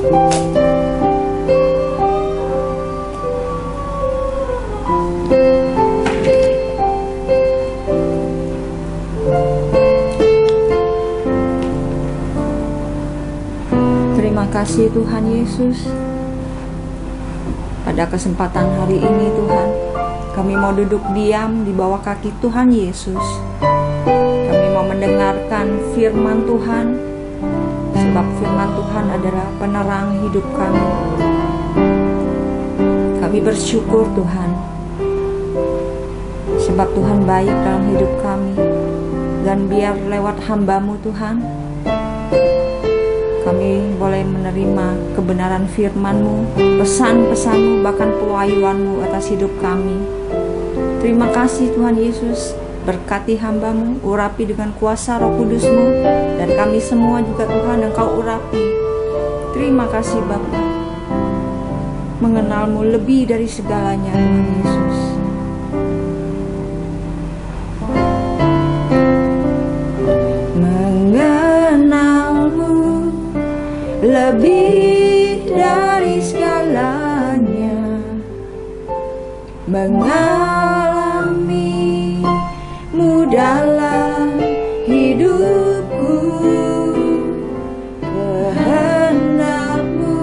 Terima kasih Tuhan Yesus. Pada kesempatan hari ini Tuhan, kami mau duduk diam di bawah kaki Tuhan Yesus. Kami mau mendengarkan firman Tuhan, sebab firman Tuhan adalah penerang hidup kami. Kami bersyukur Tuhan, sebab Tuhan baik dalam hidup kami. Dan biar lewat hamba-Mu Tuhan, kami boleh menerima kebenaran firman-Mu, pesan-pesan-Mu, bahkan pewahyuan-Mu atas hidup kami. Terima kasih Tuhan Yesus, berkati hamba-Mu, urapi dengan kuasa Roh Kudus-Mu, dan kami semua juga Tuhan Engkau urapi. Terima kasih Bapa, mengenal-Mu lebih dari segalanya Tuhan Yesus. Mengenal-Mu lebih dari segalanya, mengalami-Mu dalam hidupku, kehendak-Mu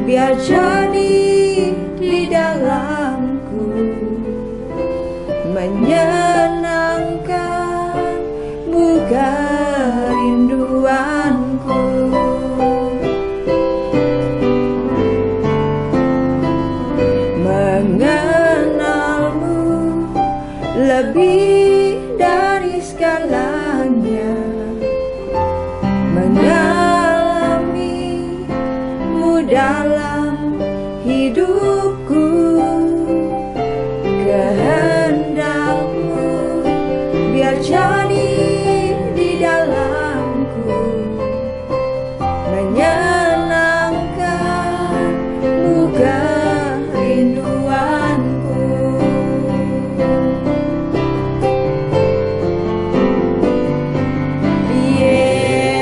biar jadi di dalamku, menyenangkan kerinduanku. Mengenal-Mu lebih dari segalanya, mengalami-Mu dalam hidupku, kehendak-Mu biar jadi di dalamku, menyenangkan kerinduanku.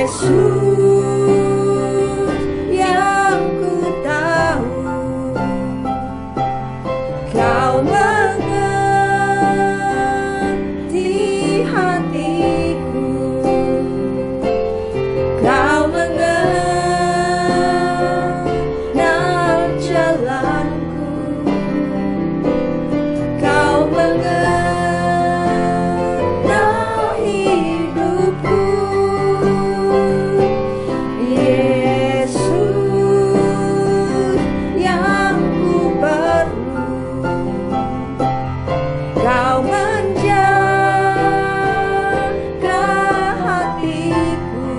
Yesus yang ku tahu, Kau mengerti hatiku, Kau mengenal jalanku, Kau mengenal hidupku. Yesus yang ku perlu, Kau menjaga hatiku,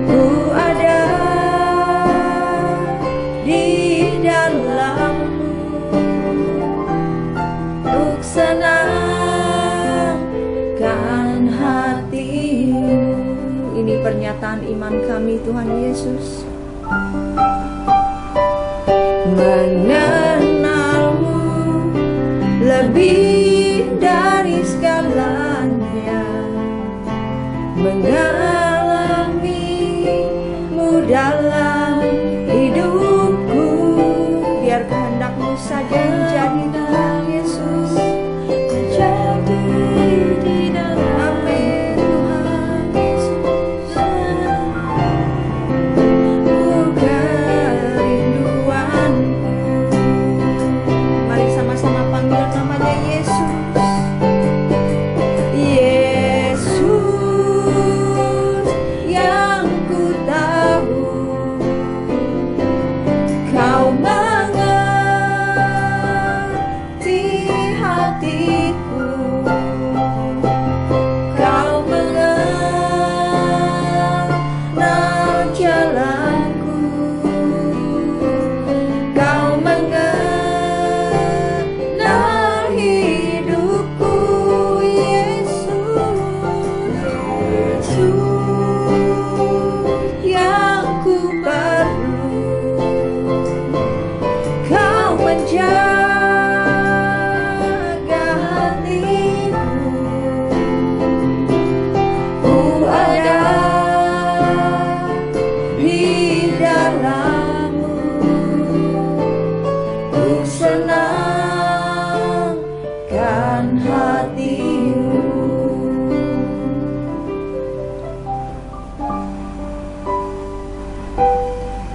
ku ada di dalam-Mu untuk senangkan hati-Mu. Ini pernyataan iman kami Tuhan Yesus. Mengenal-Mu lebih dari segalanya, mengalami-Mu dalam hidupku, biar kehendak-Mu saja yang jadi Tuhan Yesus, menjadi di dalam. Amin Tuhan Yesus, kerinduanku. Mari sama-sama panggil namanya Yesus. Yesus yang ku tahu,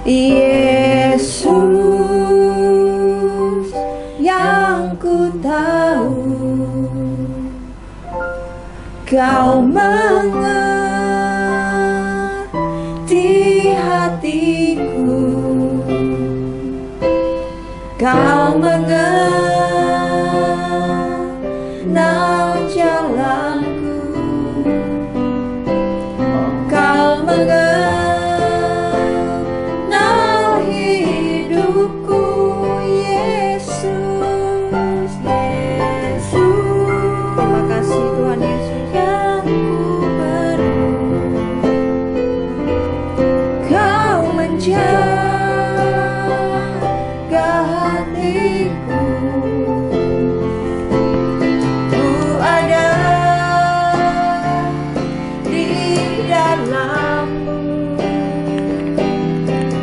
Yesus yang ku tahu, Kau mengerti hatiku, Kau mengenal jalanku, Kau mengenal hidupku. Yesus, Yesus, terima kasih Tuhan Yesus yang ku perlu. Kau menjaga hatiku, ku ada di dalammu,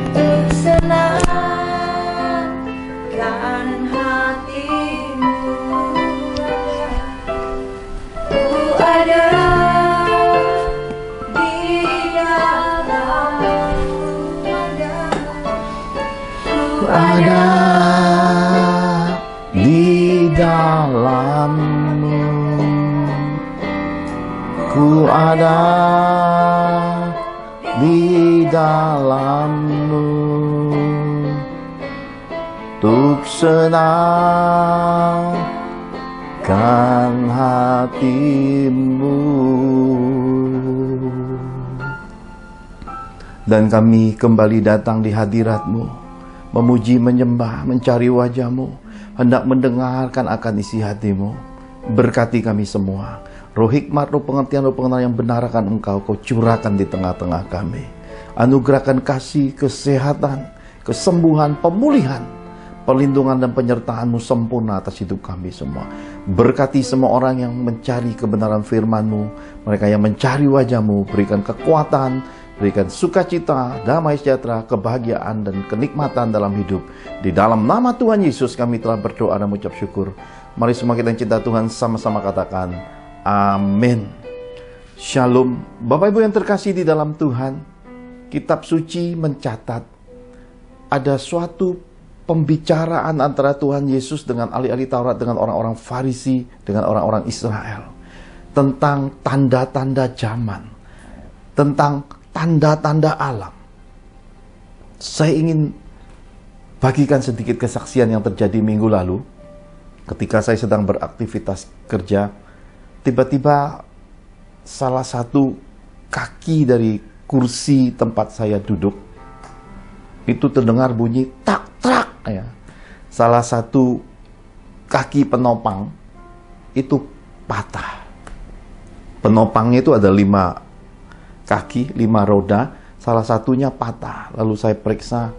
untuk senangkan hatimu. Ku ada di dalammu, ku Ada di dalammu, ku ada di dalammu, untuk senangkan hatimu. Dan kami kembali datang di hadirat-Mu, memuji, menyembah, mencari wajah-Mu, hendak mendengarkan akan isi hati-Mu. Berkati kami semua. Roh hikmat, roh pengertian yang benar akan Engkau, Kau curahkan di tengah-tengah kami. Anugerahkan kasih, kesehatan, kesembuhan, pemulihan, perlindungan dan penyertaan-Mu sempurna atas hidup kami semua. Berkati semua orang yang mencari kebenaran firman-Mu, mereka yang mencari wajah-Mu, berikan kekuatan, berikan sukacita, damai sejahtera, kebahagiaan, dan kenikmatan dalam hidup. Di dalam nama Tuhan Yesus kami telah berdoa dan mengucap syukur. Mari semua kita yang cinta Tuhan sama-sama katakan amin. Shalom. Bapak Ibu yang terkasih di dalam Tuhan, kitab suci mencatat ada suatu pembicaraan antara Tuhan Yesus dengan ahli-ahli Taurat, dengan orang-orang Farisi, dengan orang-orang Israel, tentang tanda-tanda zaman, tentang tanda-tanda alam. Saya ingin bagikan sedikit kesaksian yang terjadi minggu lalu. Ketika saya sedang beraktivitas kerja, tiba-tiba salah satu kaki dari kursi tempat saya duduk itu terdengar bunyi tak-tak ya. Salah satu kaki penopang itu patah. Penopangnya itu ada 5 kaki, 5 roda, salah satunya patah. Lalu saya periksa,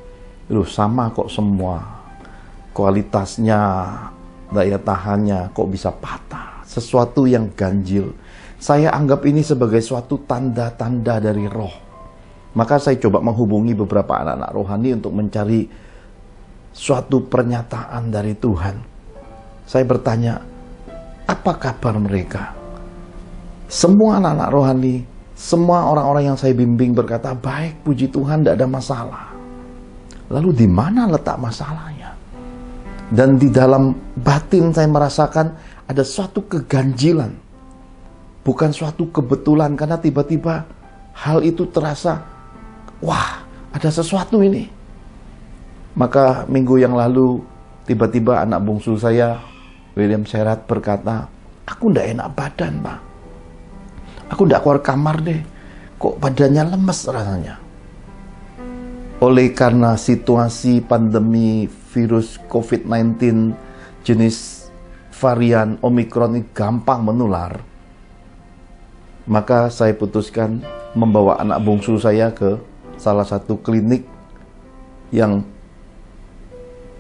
sama kok semua. Kualitasnya, daya tahannya kok bisa patah. Sesuatu yang ganjil. Saya anggap ini sebagai suatu tanda-tanda dari roh. Maka saya coba menghubungi beberapa anak-anak rohani untuk mencari suatu pernyataan dari Tuhan. Saya bertanya, apa kabar mereka? Semua anak-anak rohani, semua orang-orang yang saya bimbing berkata, baik, puji Tuhan, tidak ada masalah. Lalu di mana letak masalahnya? Dan di dalam batin saya merasakan ada suatu keganjilan. Bukan suatu kebetulan, karena tiba-tiba hal itu terasa, wah, ada sesuatu ini. Maka minggu yang lalu, tiba-tiba anak bungsu saya, William Serat, berkata, aku tidak enak badan, Pak. Aku tidak keluar kamar deh. Kok badannya lemes rasanya. Oleh karena situasi pandemi virus COVID-19 jenis varian Omikron ini gampang menular, maka saya putuskan membawa anak bungsu saya ke salah satu klinik yang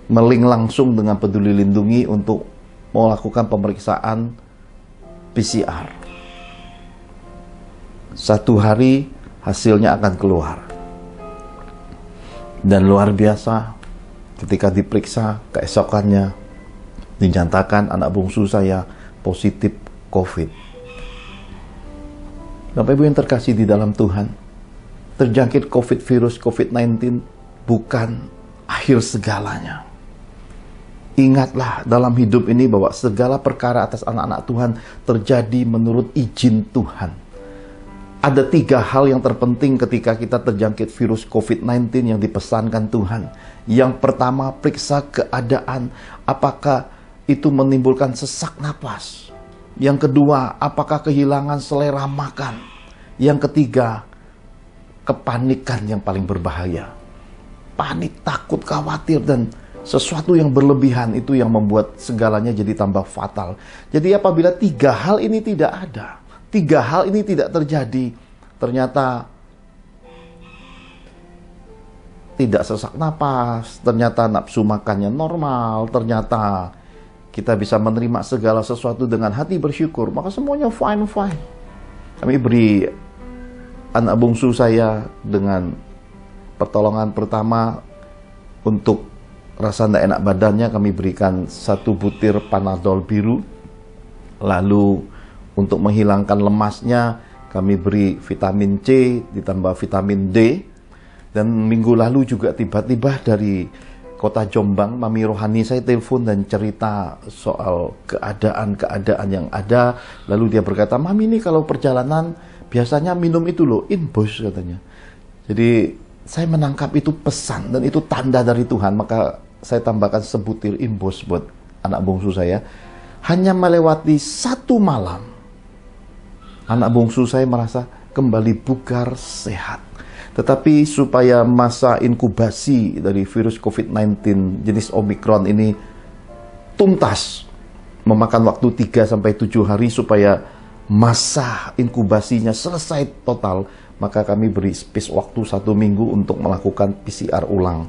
melink langsung dengan Peduli Lindungi untuk melakukan pemeriksaan PCR. 1 hari hasilnya akan keluar. Dan luar biasa, ketika diperiksa keesokannya dinyatakan anak bungsu saya positif COVID. Bapak Ibu yang terkasih di dalam Tuhan, terjangkit virus COVID-19 bukan akhir segalanya. Ingatlah dalam hidup ini bahwa segala perkara atas anak-anak Tuhan terjadi menurut izin Tuhan. Ada 3 hal yang terpenting ketika kita terjangkit virus COVID-19 yang dipesankan Tuhan. Yang pertama, periksa keadaan, apakah itu menimbulkan sesak napas. Yang kedua, apakah kehilangan selera makan. Yang ketiga, kepanikan yang paling berbahaya. Panik, takut, khawatir, dan sesuatu yang berlebihan itu yang membuat segalanya jadi tambah fatal. Jadi apabila 3 hal ini tidak ada, 3 hal ini tidak terjadi, ternyata tidak sesak napas, ternyata nafsu makannya normal, ternyata kita bisa menerima segala sesuatu dengan hati bersyukur, maka semuanya fine-fine. Kami beri anak bungsu saya dengan pertolongan pertama untuk rasa tidak enak badannya, kami berikan 1 butir Panadol biru. Lalu untuk menghilangkan lemasnya, kami beri vitamin C ditambah vitamin D. Dan minggu lalu juga tiba-tiba dari kota Jombang, Mami Rohani saya telepon dan cerita soal keadaan-keadaan yang ada. Lalu dia berkata, Mami ini kalau perjalanan biasanya minum itu loh, Inbos katanya. Jadi saya menangkap itu pesan dan itu tanda dari Tuhan, maka saya tambahkan sebutir Inbos buat anak bungsu saya. Hanya melewati 1 malam, anak bungsu saya merasa kembali bugar, sehat. Tetapi supaya masa inkubasi dari virus COVID-19 jenis Omicron ini tuntas, memakan waktu 3-7 hari supaya masa inkubasinya selesai total, maka kami beri space waktu 1 minggu untuk melakukan PCR ulang.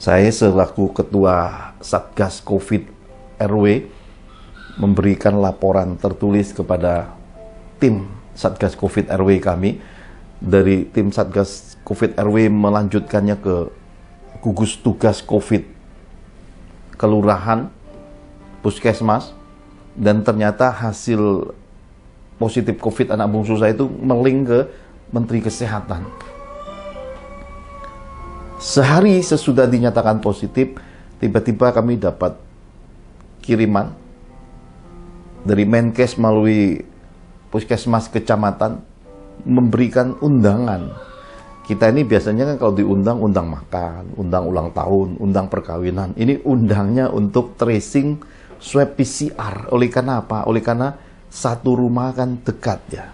Saya selaku ketua Satgas COVID RW memberikan laporan tertulis kepada tim Satgas COVID RW kami. Dari tim Satgas COVID RW melanjutkannya ke gugus tugas COVID kelurahan, puskesmas, dan ternyata hasil positif COVID anak bungsu saya itu meling ke Menteri Kesehatan. Sehari sesudah dinyatakan positif, tiba-tiba kami dapat kiriman dari Menkes melalui puskesmas kecamatan memberikan undangan. Kita ini biasanya kan kalau diundang, undang makan, undang ulang tahun, undang perkawinan. Ini undangnya untuk tracing swab PCR. Oleh karena apa? Oleh karena satu rumah kan dekat ya.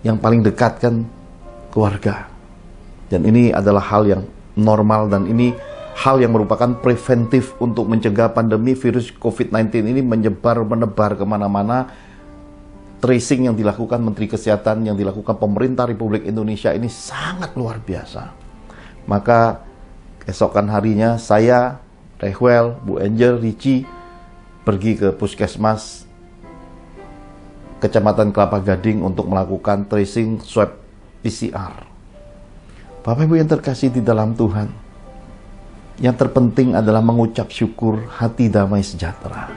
Yang paling dekat kan keluarga. Dan ini adalah hal yang normal dan ini hal yang merupakan preventif untuk mencegah pandemi virus COVID-19 ini menebar kemana-mana. Tracing yang dilakukan Menteri Kesehatan, yang dilakukan pemerintah Republik Indonesia ini sangat luar biasa. Maka keesokan harinya saya, Rehwel, Bu Angel, Ricci pergi ke puskesmas Kecamatan Kelapa Gading untuk melakukan tracing swab PCR. Bapak Ibu yang terkasih di dalam Tuhan, yang terpenting adalah mengucap syukur, hati damai sejahtera.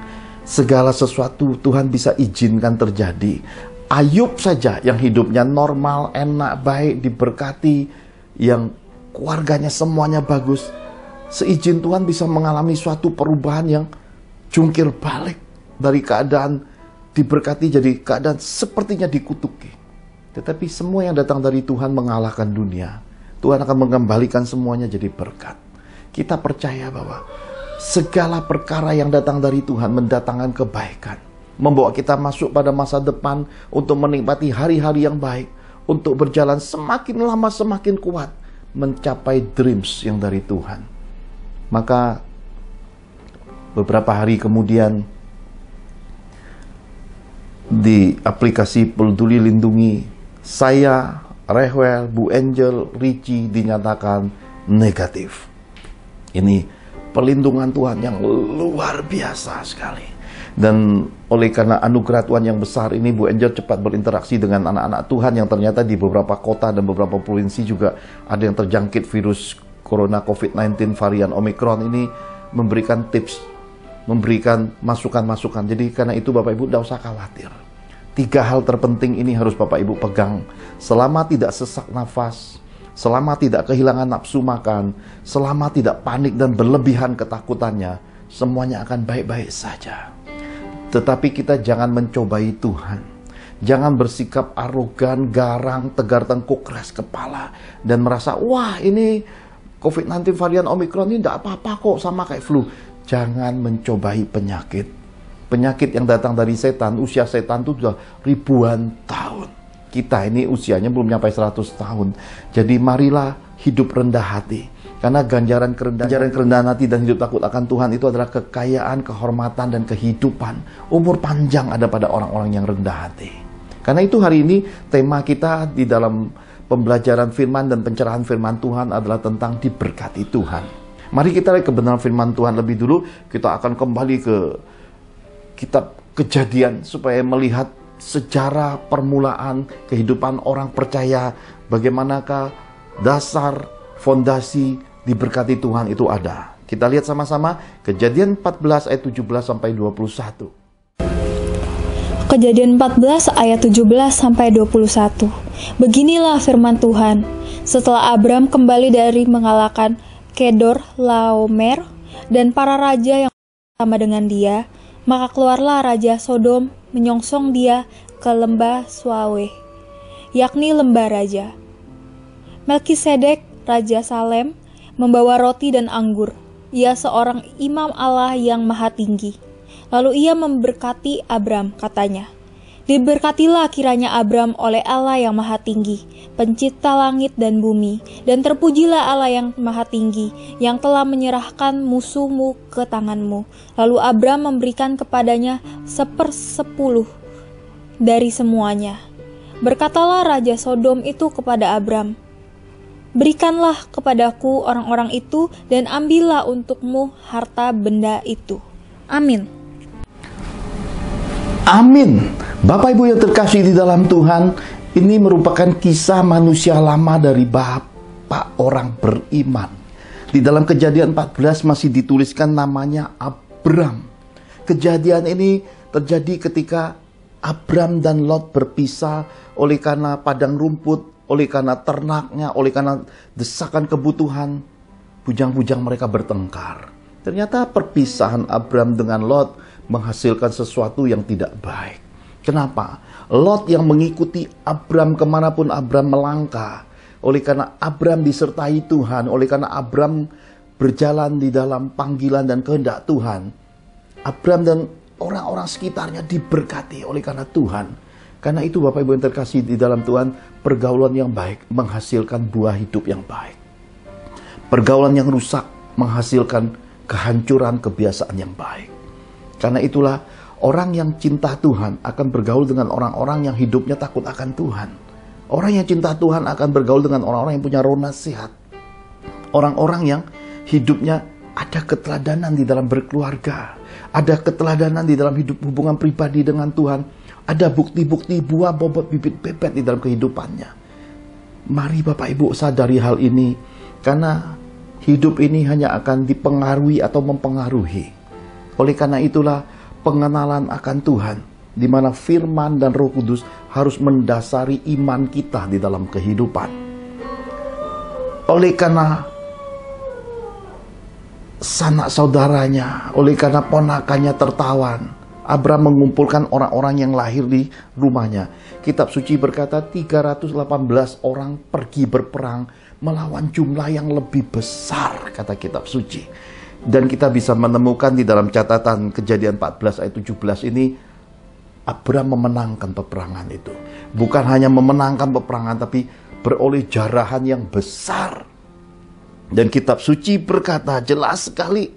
Segala sesuatu Tuhan bisa izinkan terjadi. Ayub saja yang hidupnya normal, enak, baik, diberkati, yang keluarganya semuanya bagus, seizin Tuhan bisa mengalami suatu perubahan yang jungkir balik dari keadaan diberkati jadi keadaan sepertinya dikutuki. Tetapi semua yang datang dari Tuhan mengalahkan dunia. Tuhan akan mengembalikan semuanya jadi berkat. Kita percaya bahwa segala perkara yang datang dari Tuhan mendatangkan kebaikan, membawa kita masuk pada masa depan untuk menikmati hari-hari yang baik, untuk berjalan semakin lama semakin kuat mencapai dreams yang dari Tuhan. Maka beberapa hari kemudian di aplikasi Peduli Lindungi, saya, Rehwel, Bu Angel, Ricci dinyatakan negatif. Ini perlindungan Tuhan yang luar biasa sekali. Dan oleh karena anugerah Tuhan yang besar ini, Bu Angel cepat berinteraksi dengan anak-anak Tuhan yang ternyata di beberapa kota dan beberapa provinsi juga ada yang terjangkit virus corona COVID-19 varian Omicron ini, memberikan tips, memberikan masukan-masukan. Jadi karena itu Bapak Ibu tidak usah khawatir. 3 hal terpenting ini harus Bapak Ibu pegang. Selama tidak sesak nafas, selama tidak kehilangan nafsu makan, selama tidak panik dan berlebihan ketakutannya, semuanya akan baik-baik saja. Tetapi kita jangan mencobai Tuhan. Jangan bersikap arogan, garang, tegar tengkuk, keras kepala, dan merasa, wah ini COVID-19 varian Omicron ini tidak apa-apa kok, sama kayak flu. Jangan mencobai penyakit. Penyakit yang datang dari setan, usia setan itu sudah ribuan tahun. Kita ini usianya belum sampai 100 tahun. Jadi marilah hidup rendah hati. Karena ganjaran kerendahan hati dan hidup takut akan Tuhan itu adalah kekayaan, kehormatan, dan kehidupan. Umur panjang ada pada orang-orang yang rendah hati. Karena itu hari ini tema kita di dalam pembelajaran firman dan pencerahan firman Tuhan adalah tentang diberkati Tuhan. Mari kita lihat kebenaran firman Tuhan lebih dulu. Kita akan kembali ke kitab Kejadian supaya melihat sejarah permulaan kehidupan orang percaya, bagaimanakah dasar fondasi diberkati Tuhan itu ada. Kita lihat sama-sama Kejadian 14 ayat 17 sampai 21. Kejadian 14 ayat 17 sampai 21. Beginilah firman Tuhan. Setelah Abram kembali dari mengalahkan Kedor Laomer dan para raja yang bersama dengan dia, maka keluarlah Raja Sodom menyongsong dia ke lembah Suawe, yakni lembah raja. Melkisedek, Raja Salem, membawa roti dan anggur. Ia seorang imam Allah yang maha tinggi. Lalu ia memberkati Abram, katanya, "Diberkatilah kiranya Abram oleh Allah yang maha tinggi, pencipta langit dan bumi, dan terpujilah Allah yang maha tinggi, yang telah menyerahkan musuhmu ke tanganmu." Lalu Abram memberikan kepadanya 1/10 dari semuanya. Berkatalah Raja Sodom itu kepada Abram, "Berikanlah kepadaku orang-orang itu, dan ambillah untukmu harta benda itu." Amin. Amin. Bapak Ibu yang terkasih di dalam Tuhan, ini merupakan kisah manusia lama dari bapak orang beriman. Di dalam Kejadian 14 masih dituliskan namanya Abram. Kejadian ini terjadi ketika Abram dan Lot berpisah oleh karena padang rumput, oleh karena ternaknya, oleh karena desakan kebutuhan. Bujang-bujang mereka bertengkar. Ternyata perpisahan Abram dengan Lot menghasilkan sesuatu yang tidak baik. Kenapa? Lot yang mengikuti Abram kemanapun Abram melangkah. Oleh karena Abram disertai Tuhan, oleh karena Abram berjalan di dalam panggilan dan kehendak Tuhan, Abram dan orang-orang sekitarnya diberkati oleh karena Tuhan. Karena itu Bapak Ibu yang terkasih di dalam Tuhan, pergaulan yang baik menghasilkan buah hidup yang baik. Pergaulan yang rusak menghasilkan kehancuran kebiasaan yang baik. Karena itulah orang yang cinta Tuhan akan bergaul dengan orang-orang yang hidupnya takut akan Tuhan. Orang yang cinta Tuhan akan bergaul dengan orang-orang yang punya roh nasihat. Orang-orang yang hidupnya ada keteladanan di dalam berkeluarga. Ada keteladanan di dalam hidup hubungan pribadi dengan Tuhan. Ada bukti-bukti buah bobot bibit bebet di dalam kehidupannya. Mari Bapak Ibu sadari hal ini. Karena hidup ini hanya akan dipengaruhi atau mempengaruhi. Oleh karena itulah pengenalan akan Tuhan, di mana firman dan Roh Kudus harus mendasari iman kita di dalam kehidupan. Oleh karena sanak saudaranya, oleh karena ponakannya tertawan, Abram mengumpulkan orang-orang yang lahir di rumahnya. Kitab suci berkata 318 orang pergi berperang melawan jumlah yang lebih besar, kata kitab suci. Dan kita bisa menemukan di dalam catatan Kejadian 14 ayat 17 ini, Abram memenangkan peperangan itu. Bukan hanya memenangkan peperangan, tapi beroleh jarahan yang besar. Dan kitab suci berkata jelas sekali,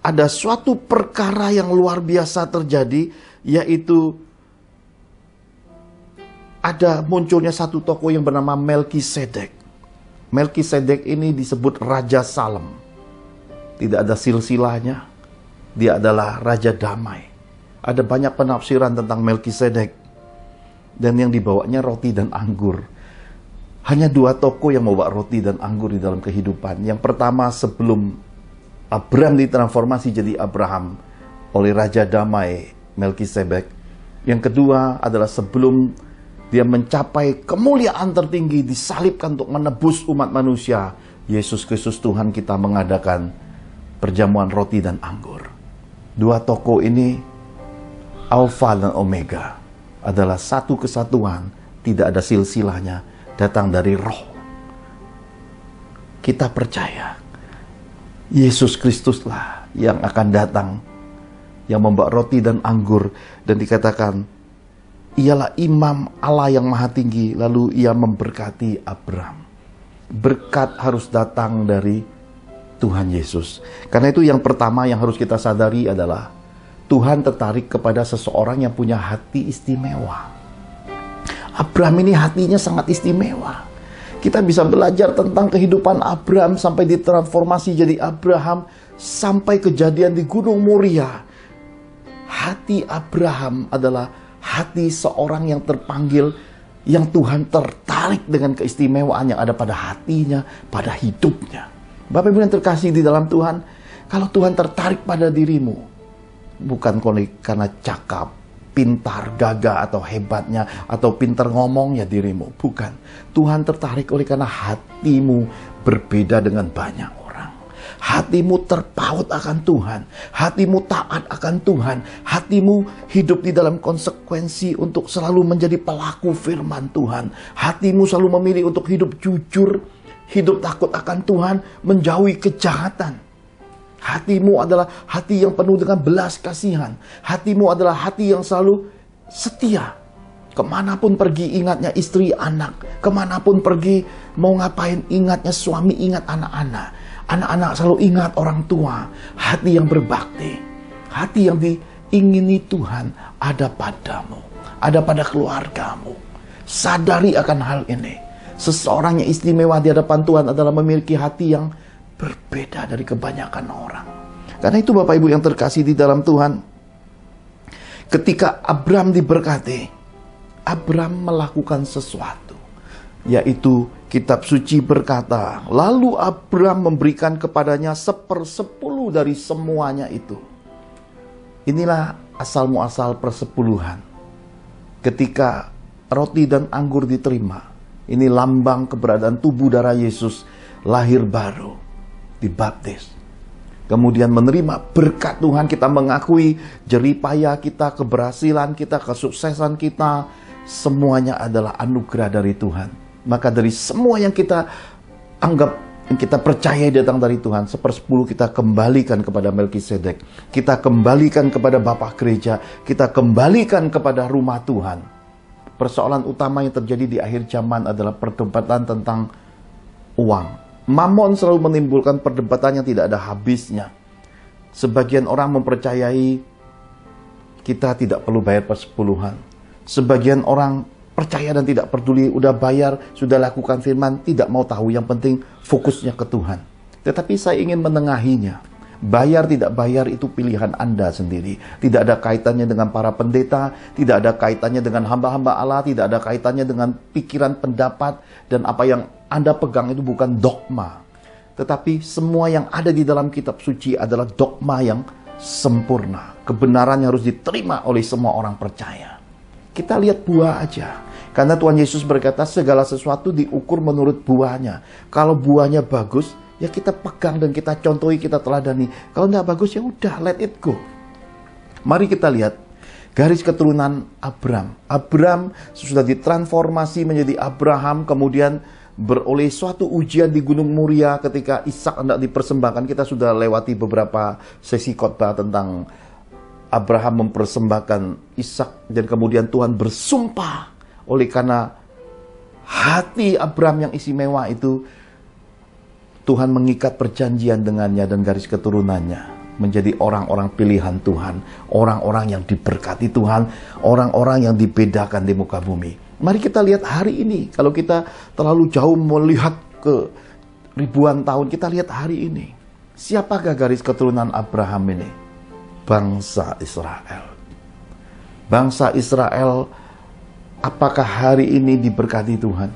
ada suatu perkara yang luar biasa terjadi, yaitu ada munculnya satu tokoh yang bernama Melkisedek. Melkisedek ini disebut Raja Salem. Tidak ada silsilahnya. Dia adalah Raja Damai. Ada banyak penafsiran tentang Melkisedek. Dan yang dibawanya roti dan anggur. Hanya dua tokoh yang membawa roti dan anggur di dalam kehidupan. Yang pertama sebelum Abram ditransformasi jadi Abraham oleh Raja Damai Melkisedek. Yang kedua adalah sebelum Dia mencapai kemuliaan tertinggi, disalibkan untuk menebus umat manusia. Yesus Kristus Tuhan kita mengadakan perjamuan roti dan anggur. Dua tokoh ini, Alfa dan Omega, adalah satu kesatuan, tidak ada silsilahnya, datang dari Roh. Kita percaya Yesus Kristuslah yang akan datang, yang membawa roti dan anggur, dan dikatakan ialah imam Allah yang maha tinggi. Lalu ia memberkati Abraham. Berkat harus datang dari Tuhan Yesus. Karena itu yang pertama yang harus kita sadari adalah Tuhan tertarik kepada seseorang yang punya hati istimewa. Abraham ini hatinya sangat istimewa. Kita bisa belajar tentang kehidupan Abraham sampai ditransformasi jadi Abraham, sampai kejadian di Gunung Moria. Hati Abraham adalah hati seorang yang terpanggil, yang Tuhan tertarik dengan keistimewaan yang ada pada hatinya, pada hidupnya. Bapak Ibu yang terkasih di dalam Tuhan, kalau Tuhan tertarik pada dirimu, bukan karena cakap, pintar, gagah, atau hebatnya, atau pintar ngomongnya dirimu. Bukan. Tuhan tertarik oleh karena hatimu berbeda dengan banyak orang. Hatimu terpaut akan Tuhan. Hatimu taat akan Tuhan. Hatimu hidup di dalam konsekuensi untuk selalu menjadi pelaku firman Tuhan. Hatimu selalu memilih untuk hidup jujur, hidup takut akan Tuhan, menjauhi kejahatan. Hatimu adalah hati yang penuh dengan belas kasihan. Hatimu adalah hati yang selalu setia. Kemanapun pergi ingatnya istri, anak. Kemanapun pergi mau ngapain ingatnya suami, ingat anak-anak. Anak-anak selalu ingat orang tua. Hati yang berbakti. Hati yang diingini Tuhan ada padamu. Ada pada keluargamu. Sadari akan hal ini. Seseorang yang istimewa di hadapan Tuhan adalah memiliki hati yang berbeda dari kebanyakan orang. Karena itu Bapak Ibu yang terkasih di dalam Tuhan, ketika Abraham diberkati, Abraham melakukan sesuatu, yaitu kitab suci berkata, lalu Abraham memberikan kepadanya 1/10 dari semuanya itu. Inilah asal muasal persepuluhan. Ketika roti dan anggur diterima, ini lambang keberadaan tubuh darah Yesus, lahir baru, dibaptis. Kemudian menerima berkat Tuhan, kita mengakui jeripaya kita, keberhasilan kita, kesuksesan kita, semuanya adalah anugerah dari Tuhan. Maka dari semua yang kita anggap, yang kita percaya datang dari Tuhan, 1/10 kita kembalikan kepada Melkisedek. Kita kembalikan kepada Bapak Gereja. Kita kembalikan kepada rumah Tuhan. Persoalan utama yang terjadi di akhir zaman adalah perdebatan tentang uang. Mamon selalu menimbulkan perdebatan yang tidak ada habisnya. Sebagian orang mempercayai kita tidak perlu bayar persepuluhan. Sebagian orang percaya dan tidak peduli, udah bayar, sudah lakukan firman, tidak mau tahu, yang penting fokusnya ke Tuhan. Tetapi saya ingin menengahinya. Bayar tidak bayar itu pilihan Anda sendiri. Tidak ada kaitannya dengan para pendeta, tidak ada kaitannya dengan hamba-hamba Allah, tidak ada kaitannya dengan pikiran, pendapat, dan apa yang Anda pegang itu bukan dogma. Tetapi semua yang ada di dalam kitab suci adalah dogma yang sempurna. Kebenaran yang harus diterima oleh semua orang percaya. Kita lihat buah aja. Karena Tuhan Yesus berkata segala sesuatu diukur menurut buahnya. Kalau buahnya bagus, ya kita pegang dan kita contohi, kita teladani. Kalau tidak bagus, ya udah, let it go. Mari kita lihat garis keturunan Abraham. Abraham sudah ditransformasi menjadi Abraham, kemudian beroleh suatu ujian di Gunung Moria ketika Ishak hendak dipersembahkan. Kita sudah lewati beberapa sesi khotbah tentang Abraham mempersembahkan Ishak, dan kemudian Tuhan bersumpah. Oleh karena hati Abraham yang istimewa itu, Tuhan mengikat perjanjian dengannya dan garis keturunannya menjadi orang-orang pilihan Tuhan, orang-orang yang diberkati Tuhan, orang-orang yang dibedakan di muka bumi. Mari kita lihat hari ini. Kalau kita terlalu jauh melihat ke ribuan tahun, kita lihat hari ini. Siapakah garis keturunan Abraham ini? Bangsa Israel. Bangsa Israel, apakah hari ini diberkati Tuhan?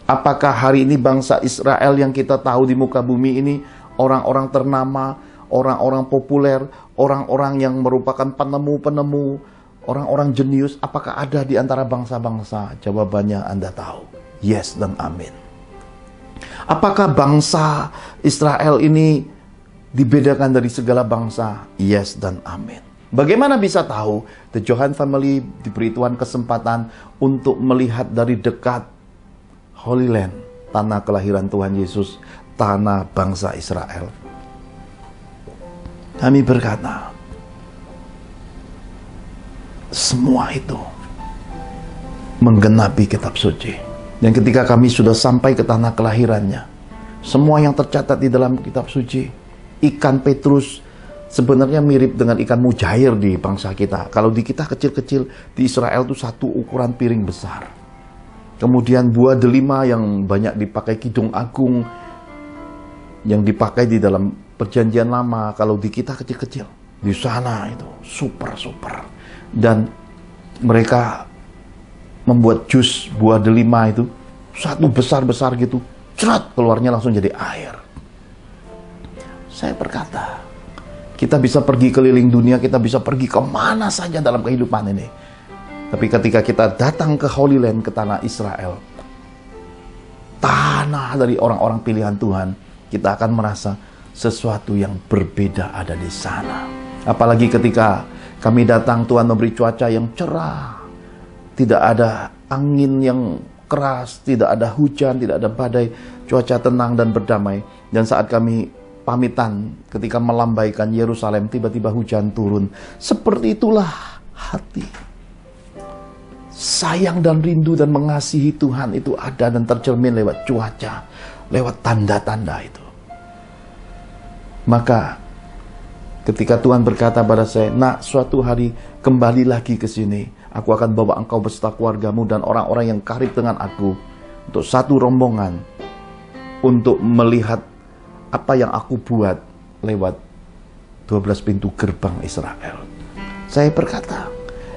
Apakah hari ini bangsa Israel yang kita tahu di muka bumi ini orang-orang ternama, orang-orang populer, orang-orang yang merupakan penemu-penemu, orang-orang jenius, apakah ada di antara bangsa-bangsa? Jawabannya Anda tahu. Yes dan amin. Apakah bangsa Israel ini dibedakan dari segala bangsa? Yes dan amin. Bagaimana bisa tahu? The Johan family diberi Tuhan kesempatan untuk melihat dari dekat Holy Land, tanah kelahiran Tuhan Yesus, tanah bangsa Israel. Kami berkata, semua itu menggenapi kitab suci. Dan ketika kami sudah sampai ke tanah kelahirannya, semua yang tercatat di dalam kitab suci, ikan Petrus sebenarnya mirip dengan ikan mujair di bangsa kita. Kalau di kita kecil-kecil, di Israel itu satu ukuran piring besar. Kemudian buah delima yang banyak dipakai, Kidung Agung yang dipakai di dalam perjanjian lama. Kalau di kita kecil-kecil, di sana itu super. Dan mereka membuat jus buah delima itu satu besar-besar gitu, cerat, keluarnya langsung jadi air. Saya berkata, kita bisa pergi keliling dunia, kita bisa pergi kemana saja dalam kehidupan ini. Tapi ketika kita datang ke Holy Land, ke tanah Israel, tanah dari orang-orang pilihan Tuhan, kita akan merasa sesuatu yang berbeda ada di sana. Apalagi ketika kami datang, Tuhan memberi cuaca yang cerah, tidak ada angin yang keras, tidak ada hujan, tidak ada badai, cuaca tenang dan berdamai. Dan saat kami pamitan, ketika melambaikan Yerusalem, tiba-tiba hujan turun. Seperti itulah hati. Sayang dan rindu dan mengasihi Tuhan itu ada dan tercermin lewat cuaca, lewat tanda-tanda itu. Maka ketika Tuhan berkata pada saya, "Nak, suatu hari kembali lagi ke sini. Aku akan bawa engkau beserta keluargamu dan orang-orang yang karib dengan aku untuk satu rombongan untuk melihat apa yang aku buat lewat 12 pintu gerbang Israel." Saya berkata,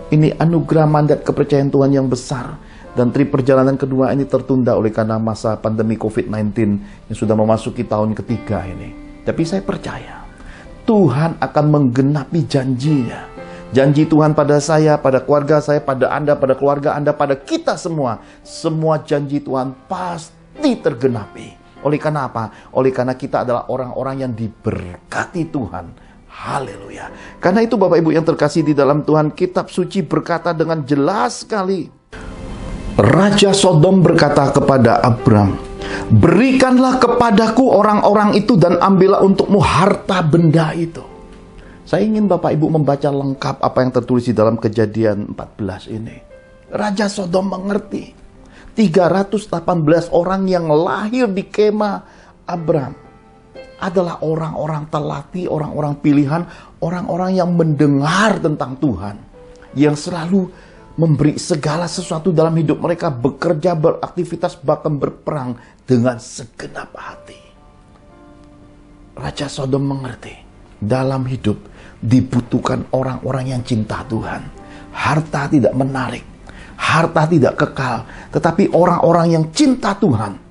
ini anugerah mandat kepercayaan Tuhan yang besar. Dan trip perjalanan kedua ini tertunda oleh karena masa pandemi COVID-19 yang sudah memasuki tahun ketiga ini. Tapi saya percaya Tuhan akan menggenapi janjinya. Janji Tuhan pada saya, pada keluarga saya, pada Anda, pada keluarga Anda, pada kita semua. Semua janji Tuhan pasti tergenapi. Oleh karena apa? Oleh karena kita adalah orang-orang yang diberkati Tuhan. Haleluya. Karena itu Bapak Ibu yang terkasih di dalam Tuhan, kitab suci berkata dengan jelas sekali. Raja Sodom berkata kepada Abram, "Berikanlah kepadaku orang-orang itu dan ambillah untukmu harta benda itu." Saya ingin Bapak Ibu membaca lengkap apa yang tertulis di dalam Kejadian 14 ini. Raja Sodom mengerti. 318 orang yang lahir di kemah Abram adalah orang-orang telati, orang-orang pilihan, orang-orang yang mendengar tentang Tuhan, yang selalu memberi segala sesuatu dalam hidup mereka, bekerja, beraktivitas, bahkan berperang dengan segenap hati. Raja Sodom mengerti, dalam hidup dibutuhkan orang-orang yang cinta Tuhan. Harta tidak menarik, harta tidak kekal, tetapi orang-orang yang cinta Tuhan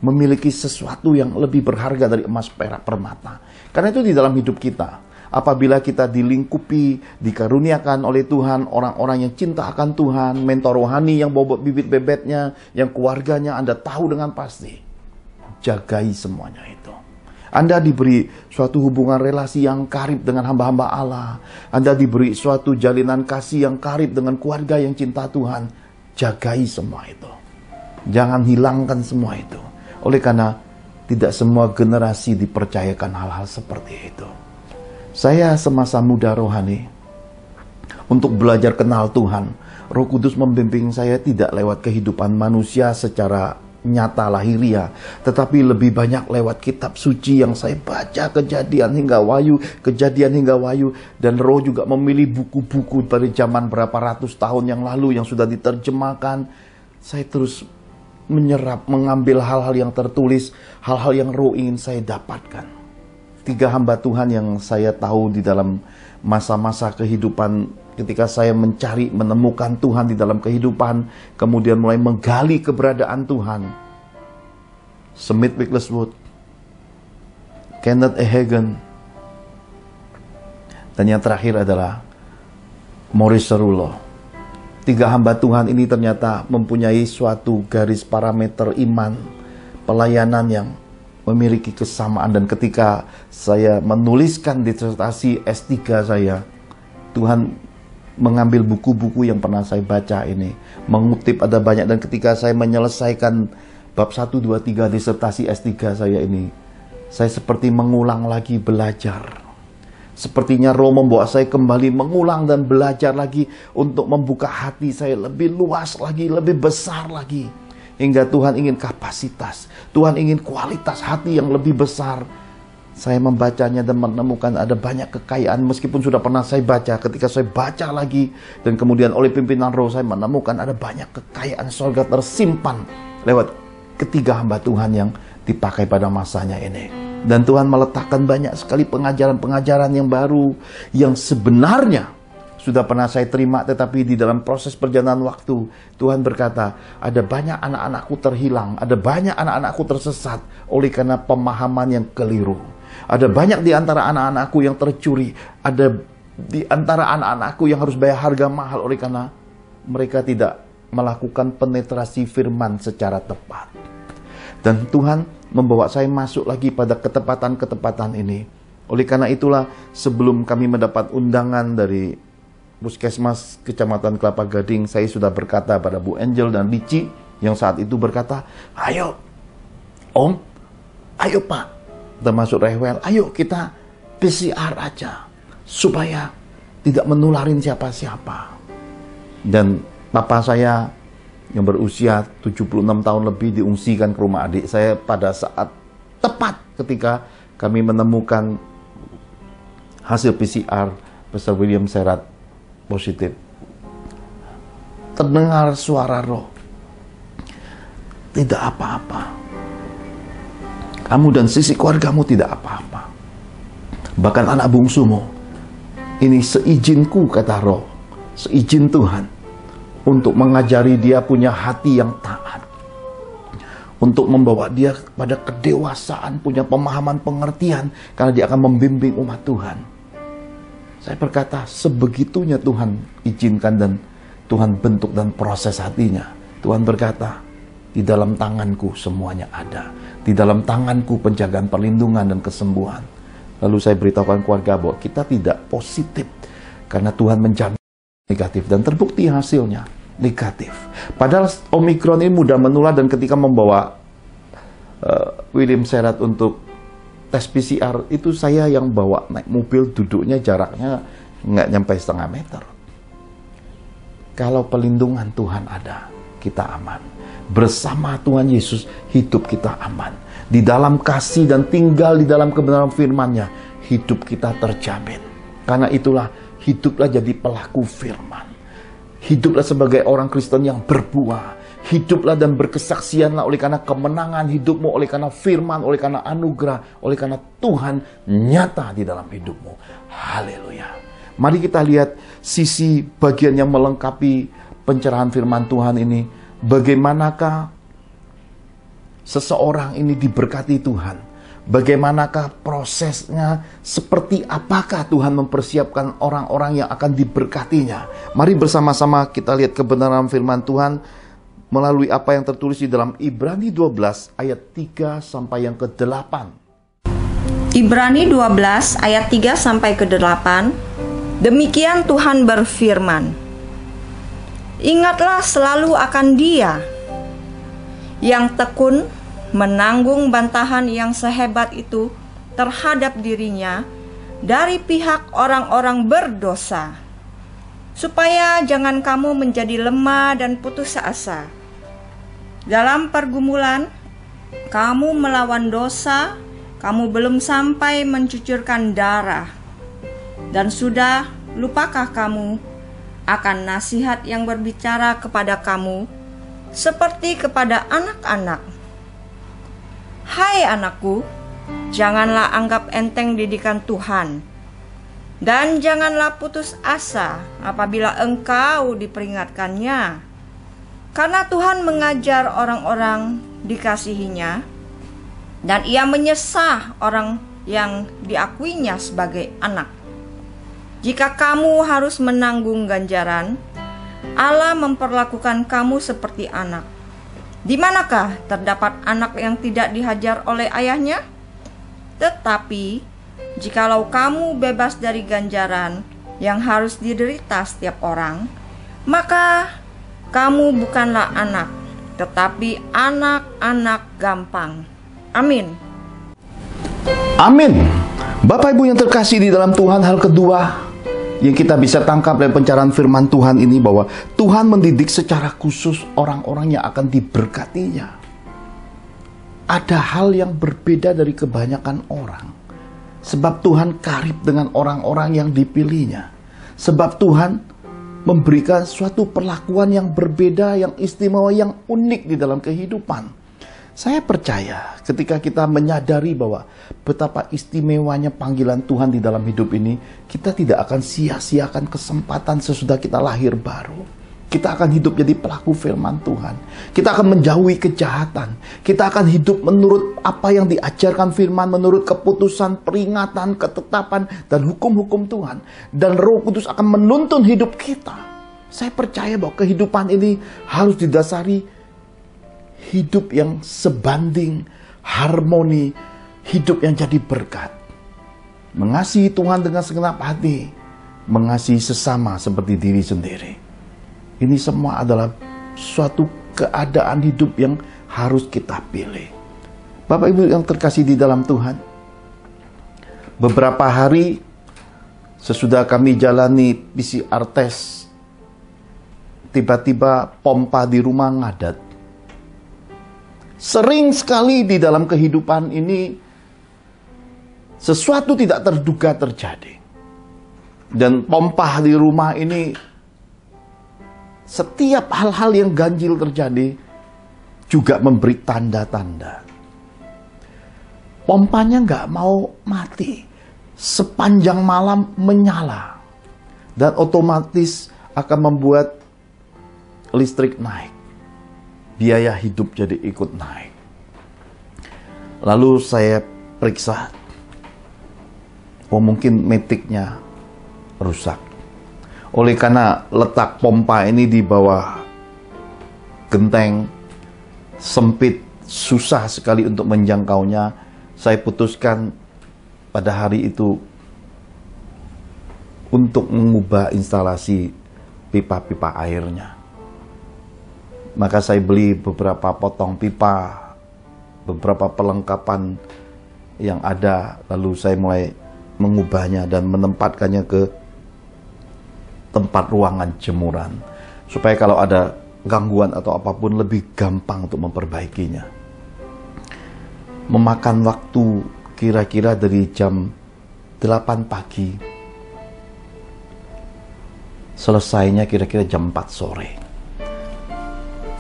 memiliki sesuatu yang lebih berharga dari emas, perak, permata. Karena itu di dalam hidup kita, apabila kita dilingkupi, dikaruniakan oleh Tuhan, orang-orang yang cinta akan Tuhan, mentor rohani yang bobot bibit bebetnya, yang keluarganya Anda tahu dengan pasti, jagai semuanya itu. Anda diberi suatu hubungan relasi yang karib dengan hamba-hamba Allah. Anda diberi suatu jalinan kasih yang karib dengan keluarga yang cinta Tuhan. Jagai semua itu. Jangan hilangkan semua itu. Oleh karena tidak semua generasi dipercayakan hal-hal seperti itu. Saya semasa muda rohani, untuk belajar kenal Tuhan, Roh Kudus membimbing saya tidak lewat kehidupan manusia secara nyata lahiriah, tetapi lebih banyak lewat kitab suci yang saya baca, Kejadian hingga Wahyu, Kejadian hingga Wahyu, dan Roh juga memilih buku-buku dari zaman berapa ratus tahun yang lalu yang sudah diterjemahkan. Saya terus menyerap, mengambil hal-hal yang tertulis, hal-hal yang Roh ingin saya dapatkan. 3 hamba Tuhan yang saya tahu di dalam masa-masa kehidupan ketika saya mencari, menemukan Tuhan di dalam kehidupan, kemudian mulai menggali keberadaan Tuhan. Smith Wigglesworth, Kenneth E. Hagin, dan yang terakhir adalah Maurice Cerullo. 3 hamba Tuhan ini ternyata mempunyai suatu garis parameter iman, pelayanan yang memiliki kesamaan. Dan ketika saya menuliskan disertasi S3 saya, Tuhan mengambil buku-buku yang pernah saya baca ini, mengutip ada banyak. Dan ketika saya menyelesaikan bab 1, 2, 3 disertasi S3 saya ini, saya seperti mengulang lagi belajar. Sepertinya Roh membawa saya kembali mengulang dan belajar lagi untuk membuka hati saya lebih luas lagi, lebih besar lagi. Hingga Tuhan ingin kapasitas, Tuhan ingin kualitas hati yang lebih besar. Saya membacanya dan menemukan ada banyak kekayaan meskipun sudah pernah saya baca. Ketika saya baca lagi dan kemudian oleh pimpinan Roh saya menemukan ada banyak kekayaan surga tersimpan lewat 3 hamba Tuhan yang dipakai pada masanya ini. Dan Tuhan meletakkan banyak sekali pengajaran-pengajaran yang baru yang sebenarnya sudah pernah saya terima, tetapi di dalam proses perjalanan waktu Tuhan berkata, ada banyak anak-anakku terhilang, ada banyak anak-anakku tersesat oleh karena pemahaman yang keliru. Ada banyak di antara anak-anakku yang tercuri, ada di antara anak-anakku yang harus bayar harga mahal oleh karena mereka tidak melakukan penetrasi firman secara tepat. Dan Tuhan membawa saya masuk lagi pada ketepatan-ketepatan ini. Oleh karena itulah, sebelum kami mendapat undangan dari Puskesmas Kecamatan Kelapa Gading, saya sudah berkata pada Bu Angel dan Lici yang saat itu berkata, ayo Om, ayo Pak, termasuk Rewel, ayo kita PCR aja supaya tidak menularin siapa-siapa. Dan papa saya yang berusia 76 tahun lebih diungsikan ke rumah adik saya pada saat tepat ketika kami menemukan hasil PCR Pastor William Serat positif. Terdengar suara Roh, tidak apa-apa, kamu dan sisi keluargamu tidak apa-apa, bahkan anak bungsumu, ini seizinku, kata Roh, seizin Tuhan untuk mengajari dia punya hati yang taat, untuk membawa dia pada kedewasaan, punya pemahaman pengertian, karena dia akan membimbing umat Tuhan. Saya berkata, sebegitunya Tuhan izinkan dan Tuhan bentuk dan proses hatinya. Tuhan berkata, di dalam tanganku semuanya ada, di dalam tanganku penjagaan, perlindungan dan kesembuhan. Lalu saya beritahukan keluarga bahwa kita tidak positif karena Tuhan menjamin negatif, dan terbukti hasilnya negatif. Padahal Omikron ini mudah menular, dan ketika membawa William Serat untuk tes PCR itu saya yang bawa naik mobil, duduknya jaraknya nggak nyampe 1/2 meter. Kalau pelindungan Tuhan ada, kita aman. Bersama Tuhan Yesus hidup kita aman. Di dalam kasih dan tinggal di dalam kebenaran firman-Nya, hidup kita terjamin. Karena itulah, hiduplah jadi pelaku firman. Hiduplah sebagai orang Kristen yang berbuah. Hiduplah dan berkesaksianlah oleh karena kemenangan hidupmu, oleh karena firman, oleh karena anugerah, oleh karena Tuhan nyata di dalam hidupmu. Haleluya. Mari kita lihat sisi bagian yang melengkapi pencerahan firman Tuhan ini. Bagaimanakah seseorang ini diberkati Tuhan? Bagaimanakah prosesnya? Seperti apakah Tuhan mempersiapkan orang-orang yang akan diberkatinya? Mari bersama-sama kita lihat kebenaran firman Tuhan melalui apa yang tertulis di dalam Ibrani 12 ayat 3 sampai yang ke-8. Ibrani 12 ayat 3 sampai ke-8. Demikian Tuhan berfirman, ingatlah selalu akan Dia yang tekun menanggung bantahan yang sehebat itu terhadap dirinya dari pihak orang-orang berdosa, supaya jangan kamu menjadi lemah dan putus asa. Dalam pergumulan kamu melawan dosa, kamu belum sampai mencucurkan darah, dan sudah lupakah kamu akan nasihat yang berbicara kepada kamu seperti kepada anak-anak? Hai anakku, janganlah anggap enteng didikan Tuhan, dan janganlah putus asa apabila engkau diperingatkannya. Karena Tuhan mengajar orang-orang dikasihinya, dan Ia menyesah orang yang diakuinya sebagai anak. jika kamu harus menanggung ganjaran, Allah memperlakukan kamu seperti anak. Di manakah terdapat anak yang tidak dihajar oleh ayahnya? Tetapi, jikalau kamu bebas dari ganjaran yang harus diderita setiap orang, maka kamu bukanlah anak, tetapi anak-anak gampang. Amin. Amin. Bapak Ibu yang terkasih di dalam Tuhan, hal kedua yang kita bisa tangkap dari pencerahan firman Tuhan ini, bahwa Tuhan mendidik secara khusus orang-orang yang akan diberkatinya. Ada hal yang berbeda dari kebanyakan orang, sebab Tuhan karib dengan orang-orang yang dipilihnya. Sebab Tuhan memberikan suatu perlakuan yang berbeda, yang istimewa, yang unik di dalam kehidupan. Saya percaya ketika kita menyadari bahwa betapa istimewanya panggilan Tuhan di dalam hidup ini, kita tidak akan sia-siakan kesempatan sesudah kita lahir baru. Kita akan hidup jadi pelaku firman Tuhan. Kita akan menjauhi kejahatan. Kita akan hidup menurut apa yang diajarkan firman, menurut keputusan, peringatan, ketetapan, dan hukum-hukum Tuhan. Dan Roh Kudus akan menuntun hidup kita. Saya percaya bahwa kehidupan ini harus didasari hidup yang sebanding, harmoni, hidup yang jadi berkat. Mengasihi Tuhan dengan segenap hati, mengasihi sesama seperti diri sendiri. Ini semua adalah suatu keadaan hidup yang harus kita pilih. Bapak Ibu yang terkasih di dalam Tuhan, beberapa hari sesudah kami jalani PCR test, tiba-tiba pompa di rumah ngadat. Sering sekali di dalam kehidupan ini sesuatu tidak terduga terjadi. Dan pompa di rumah ini, setiap hal-hal yang ganjil terjadi juga memberi tanda-tanda. Pompanya nggak mau mati, sepanjang malam menyala, dan otomatis akan membuat listrik naik. Biaya hidup jadi ikut naik. Lalu saya periksa, mungkin metiknya rusak. Oleh karena letak pompa ini di bawah genteng, sempit, susah sekali untuk menjangkaunya, saya putuskan pada hari itu untuk mengubah instalasi pipa-pipa airnya. Maka saya beli beberapa potong pipa, beberapa perlengkapan yang ada, lalu saya mulai mengubahnya dan menempatkannya ke tempat ruangan jemuran, supaya kalau ada gangguan atau apapun lebih gampang untuk memperbaikinya. Memakan waktu kira-kira dari jam 8 pagi, selesainya kira-kira jam 4 sore.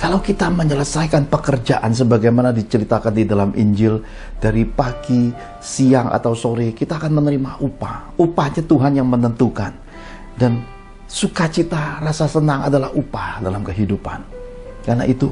Kalau kita menyelesaikan pekerjaan sebagaimana diceritakan di dalam Injil, dari pagi, siang, atau sore, kita akan menerima upah. Upahnya Tuhan yang menentukan. Dan sukacita, rasa senang adalah upah dalam kehidupan. Karena itu,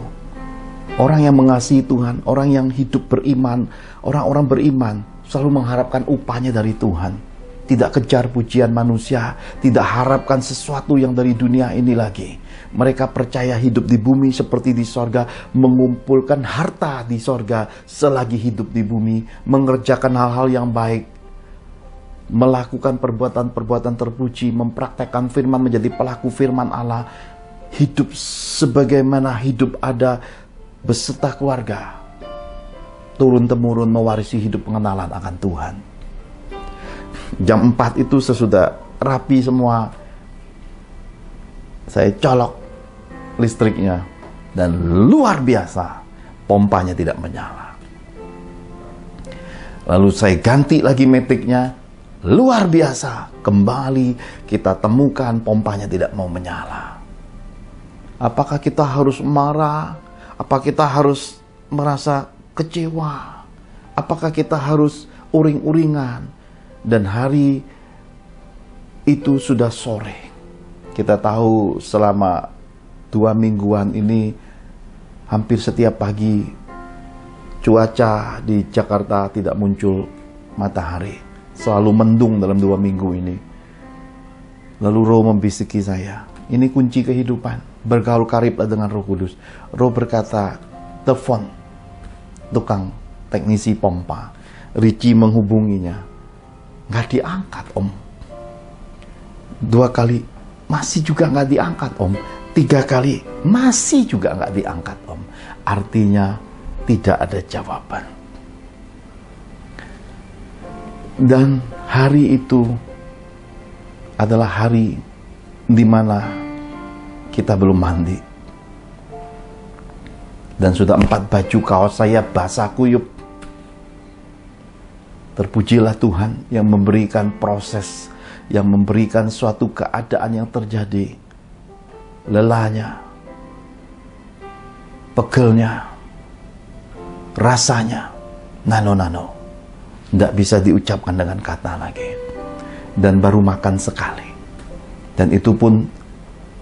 orang yang mengasihi Tuhan, orang yang hidup beriman, orang-orang beriman selalu mengharapkan upahnya dari Tuhan. Tidak kejar pujian manusia, tidak harapkan sesuatu yang dari dunia ini lagi. Mereka percaya hidup di bumi seperti di sorga, mengumpulkan harta di sorga selagi hidup di bumi, mengerjakan hal-hal yang baik, melakukan perbuatan-perbuatan terpuji, mempraktekkan firman, menjadi pelaku firman Allah, hidup sebagaimana hidup ada beserta keluarga, turun-temurun mewarisi hidup pengenalan akan Tuhan. Jam 4 itu sesudah rapi semua, saya colok listriknya, dan luar biasa pompanya tidak menyala. Lalu saya ganti lagi metiknya, luar biasa kembali kita temukan pompanya tidak mau menyala. Apakah kita harus marah? Apakah kita harus merasa kecewa? Apakah kita harus uring-uringan? Dan hari itu sudah sore. Kita tahu selama 2 mingguan ini hampir setiap pagi cuaca di Jakarta tidak muncul matahari. Selalu mendung dalam 2 minggu ini. Lalu Roh membisiki saya, ini kunci kehidupan, bergaul kariblah dengan Roh Kudus. Roh berkata, telepon tukang teknisi pompa. Richie menghubunginya, nggak diangkat Om. 2 kali, masih juga nggak diangkat Om. 3 kali, masih juga nggak diangkat Om. Artinya tidak ada jawaban. Dan hari itu adalah hari di mana kita belum mandi. Dan sudah 4 baju kaos saya basah kuyup. Terpujilah Tuhan yang memberikan proses, yang memberikan suatu keadaan yang terjadi. Lelahnya, pegelnya, rasanya, nano-nano. Tidak bisa diucapkan dengan kata lagi. Dan baru makan sekali. Dan itu pun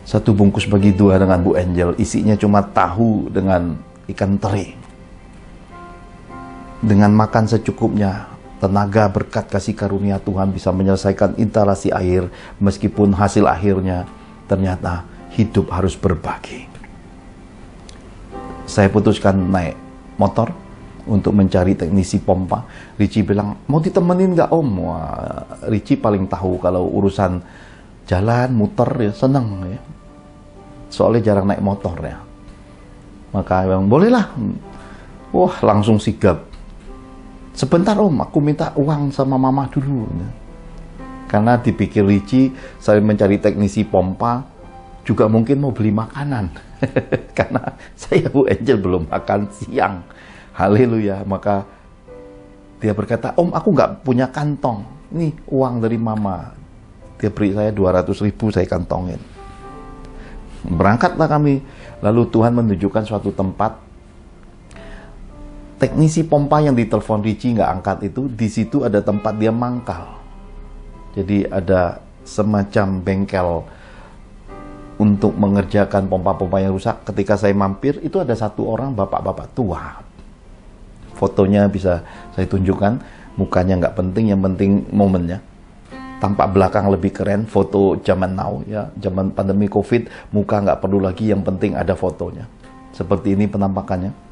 1 bungkus bagi 2 dengan Bu Angel. Isinya cuma tahu dengan ikan teri. Dengan makan secukupnya, tenaga berkat kasih karunia Tuhan bisa menyelesaikan instalasi air. Meskipun hasil akhirnya ternyata hidup harus berbagi. Saya putuskan naik motor untuk mencari teknisi pompa. Richie bilang, mau ditemenin nggak Om? Wah, Richie paling tahu kalau urusan jalan, muter, ya seneng ya. Soalnya jarang naik motor ya. Maka bilang, bolehlah. Wah, langsung sigap. Sebentar Om, aku minta uang sama Mama dulu. Karena dipikir Richie, saya mencari teknisi pompa, juga mungkin mau beli makanan. Karena saya Bu Angel belum makan siang. Haleluya. Maka dia berkata, Om, aku nggak punya kantong. Nih uang dari Mama. Dia beri saya 200.000, saya kantongin. Berangkatlah kami. Lalu Tuhan menunjukkan suatu tempat. Teknisi pompa yang ditelepon Richie nggak angkat itu, di situ ada tempat dia mangkal. Jadi ada semacam bengkel untuk mengerjakan pompa-pompa yang rusak. Ketika saya mampir, itu ada 1 orang bapak-bapak tua. Fotonya bisa saya tunjukkan, mukanya nggak penting, yang penting momennya. Tampak belakang lebih keren, foto zaman now ya, zaman pandemi COVID, muka nggak perlu lagi, yang penting ada fotonya. Seperti ini penampakannya.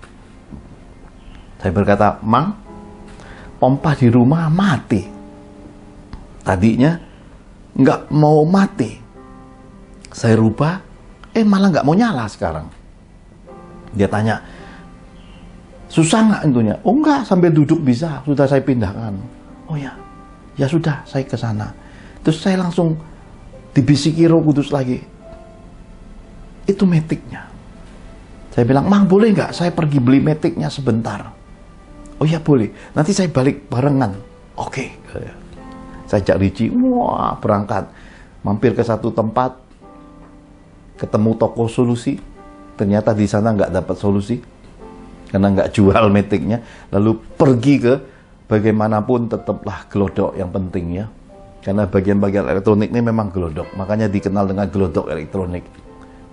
Saya berkata, Mang, pompa di rumah mati. Tadinya nggak mau mati. Saya rubah, malah nggak mau nyala sekarang. Dia tanya, susah nggak intunya? Oh enggak, sambil duduk bisa, sudah saya pindahkan. Oh ya, ya sudah, saya ke sana. Terus saya langsung dibisiki Roh Kudus lagi. Itu metiknya. Saya bilang, Mang boleh nggak saya pergi beli metiknya sebentar? Oh ya boleh, nanti saya balik barengan. Oke. Saya ajak Richie, wah berangkat. Mampir ke satu tempat, ketemu toko solusi. Ternyata di sana nggak dapat solusi. Karena nggak jual metiknya. Lalu pergi ke bagaimanapun tetaplah gelodok yang penting ya. Karena bagian-bagian elektronik ini memang gelodok. Makanya dikenal dengan gelodok elektronik.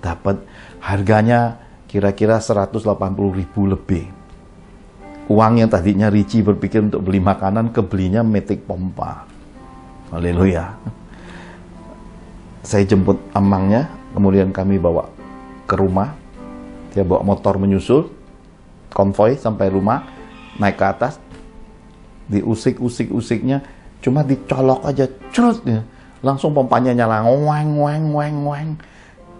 Dapat harganya kira-kira 180.000 lebih. Uang yang tadinya Richie berpikir untuk beli makanan, kebelinya metik pompa. Haleluya. Saya jemput amangnya, kemudian kami bawa ke rumah. Dia bawa motor menyusul, konvoy sampai rumah, naik ke atas, diusik-usiknya, cuma dicolok aja, cerut ya, langsung pompanya nyala, weng.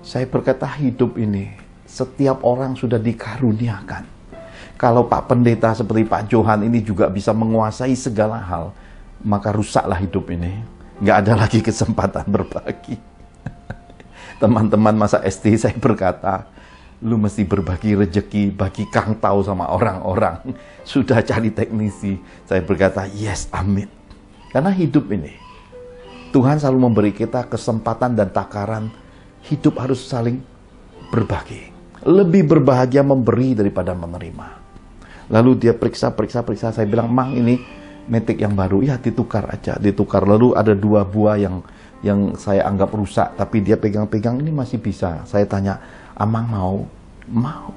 Saya berkata, hidup ini setiap orang sudah dikaruniakan. Kalau Pak Pendeta seperti Pak Johan ini juga bisa menguasai segala hal, maka rusaklah hidup ini. Nggak ada lagi kesempatan berbagi. Teman-teman masa SD saya berkata, lu mesti berbagi rejeki, bagi kang tahu sama orang-orang. Sudah cari teknisi. Saya berkata, yes, amin. Karena hidup ini, Tuhan selalu memberi kita kesempatan dan takaran. Hidup harus saling berbagi. Lebih berbahagia memberi daripada menerima. Lalu dia periksa. Saya bilang, Mang ini metik yang baru. Ya ditukar aja, ditukar. Lalu ada 2 buah yang saya anggap rusak. Tapi dia pegang-pegang, ini masih bisa. Saya tanya, Amang mau? Mau.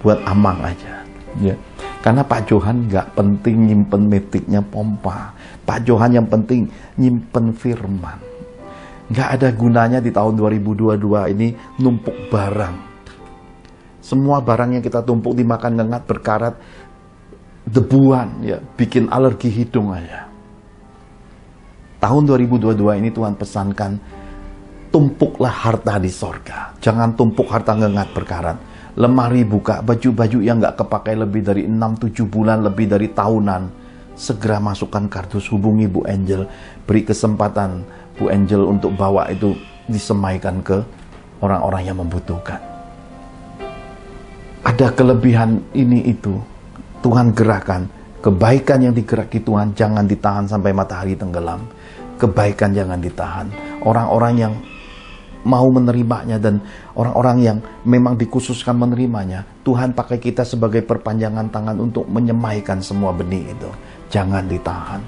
Buat Amang aja. Ya. Karena Pak Johan nggak penting nyimpen metiknya pompa. Pak Johan yang penting nyimpen firman. Nggak ada gunanya di tahun 2022 ini numpuk barang. Semua barang yang kita tumpuk dimakan ngengat, berkarat, debuan, ya, bikin alergi hidung aja. Tahun 2022 ini Tuhan pesankan, tumpuklah harta di sorga. Jangan tumpuk harta ngengat berkarat. Lemari buka, baju-baju yang nggak kepakai lebih dari 6-7 bulan, lebih dari tahunan. Segera masukkan kardus, hubungi Bu Angel, beri kesempatan Bu Angel untuk bawa itu disemaikan ke orang-orang yang membutuhkan. Ada kelebihan ini itu, Tuhan gerakan. Kebaikan yang digeraki Tuhan jangan ditahan sampai matahari tenggelam. Kebaikan jangan ditahan. Orang-orang yang mau menerimanya dan orang-orang yang memang dikhususkan menerimanya, Tuhan pakai kita sebagai perpanjangan tangan untuk menyemaikan semua benih itu. Jangan ditahan.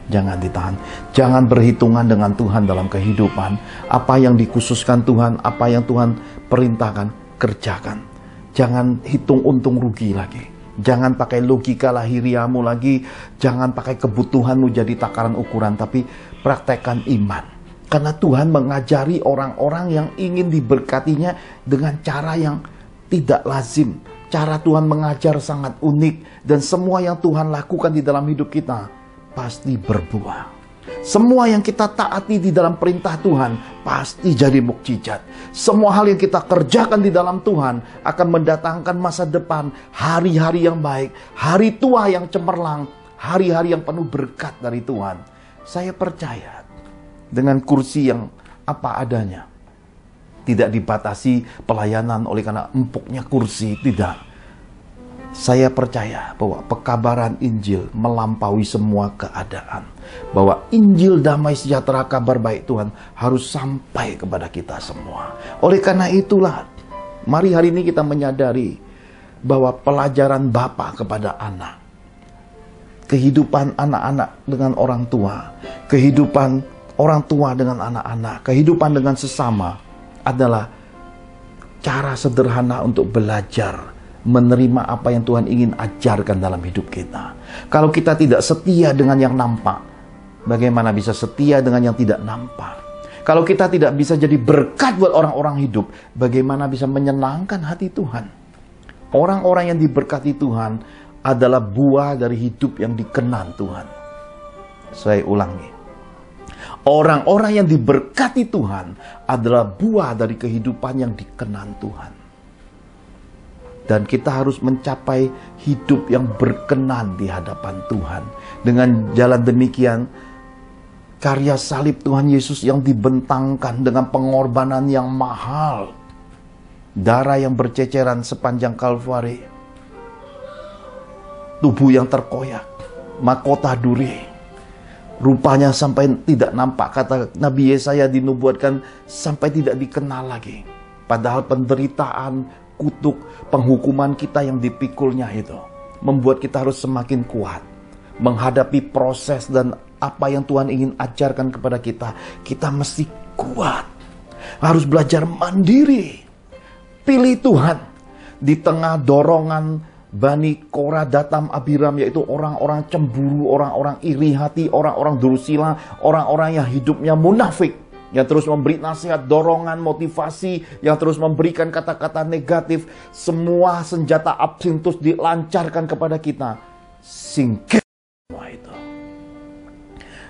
Jangan ditahan. Jangan berhitungan dengan Tuhan dalam kehidupan. Apa yang dikhususkan Tuhan, apa yang Tuhan perintahkan, kerjakan. Jangan hitung untung rugi lagi. Jangan pakai logika lahiriamu lagi. Jangan pakai kebutuhanmu jadi takaran ukuran. Tapi praktekkan iman. Karena Tuhan mengajari orang-orang yang ingin diberkatinya dengan cara yang tidak lazim. Cara Tuhan mengajar sangat unik. Dan semua yang Tuhan lakukan di dalam hidup kita pasti berbuah. Semua yang kita taati di dalam perintah Tuhan pasti jadi mukjizat. Semua hal yang kita kerjakan di dalam Tuhan akan mendatangkan masa depan, hari-hari yang baik, hari tua yang cemerlang, hari-hari yang penuh berkat dari Tuhan. Saya percaya dengan kursi yang apa adanya, tidak dibatasi pelayanan oleh karena empuknya kursi, tidak. Saya percaya bahwa pekabaran Injil melampaui semua keadaan. Bahwa Injil damai sejahtera kabar baik Tuhan harus sampai kepada kita semua. Oleh karena itulah, mari hari ini kita menyadari bahwa pelajaran Bapa kepada anak, kehidupan anak-anak dengan orang tua, kehidupan orang tua dengan anak-anak, kehidupan dengan sesama adalah cara sederhana untuk belajar menerima apa yang Tuhan ingin ajarkan dalam hidup kita. Kalau kita tidak setia dengan yang nampak, bagaimana bisa setia dengan yang tidak nampak? Kalau kita tidak bisa jadi berkat buat orang-orang hidup, bagaimana bisa menyenangkan hati Tuhan? Orang-orang yang diberkati Tuhan adalah buah dari hidup yang dikenan Tuhan. Saya ulangi. Orang-orang yang diberkati Tuhan adalah buah dari kehidupan yang dikenan Tuhan. Dan kita harus mencapai hidup yang berkenan di hadapan Tuhan. Dengan jalan demikian, karya salib Tuhan Yesus yang dibentangkan dengan pengorbanan yang mahal, darah yang berceceran sepanjang Kalvari, tubuh yang terkoyak, mahkota duri, rupanya sampai tidak nampak. Kata Nabi Yesaya dinubuatkan sampai tidak dikenal lagi. Padahal penderitaan, kutuk, penghukuman kita yang dipikulnya itu membuat kita harus semakin kuat menghadapi proses dan apa yang Tuhan ingin ajarkan kepada kita. Kita mesti kuat, harus belajar mandiri, pilih Tuhan di tengah dorongan Bani Korah, Datam, Abiram, yaitu orang-orang cemburu, orang-orang iri hati, orang-orang durhaka, orang-orang yang hidupnya munafik, yang terus memberi nasihat, dorongan, motivasi, yang terus memberikan kata-kata negatif. Semua senjata absintus dilancarkan kepada kita. Singkir semua itu.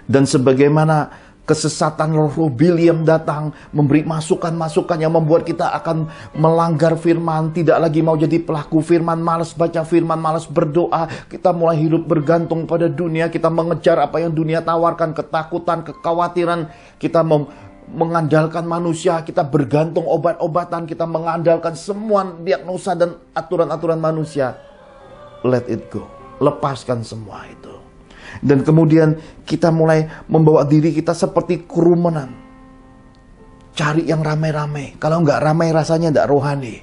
Dan sebagaimana kesesatan roh Biliam datang, memberi masukan-masukan yang membuat kita akan melanggar firman, tidak lagi mau jadi pelaku firman, malas baca firman, malas berdoa. Kita mulai hidup bergantung pada dunia, kita mengejar apa yang dunia tawarkan, ketakutan, kekhawatiran, kita mengandalkan manusia, kita bergantung obat-obatan, kita mengandalkan semua diagnosa dan aturan-aturan manusia. Let it go. Lepaskan semua itu. Dan kemudian kita mulai membawa diri kita seperti kerumunan. Cari yang ramai-ramai. Kalau nggak ramai rasanya nggak rohani.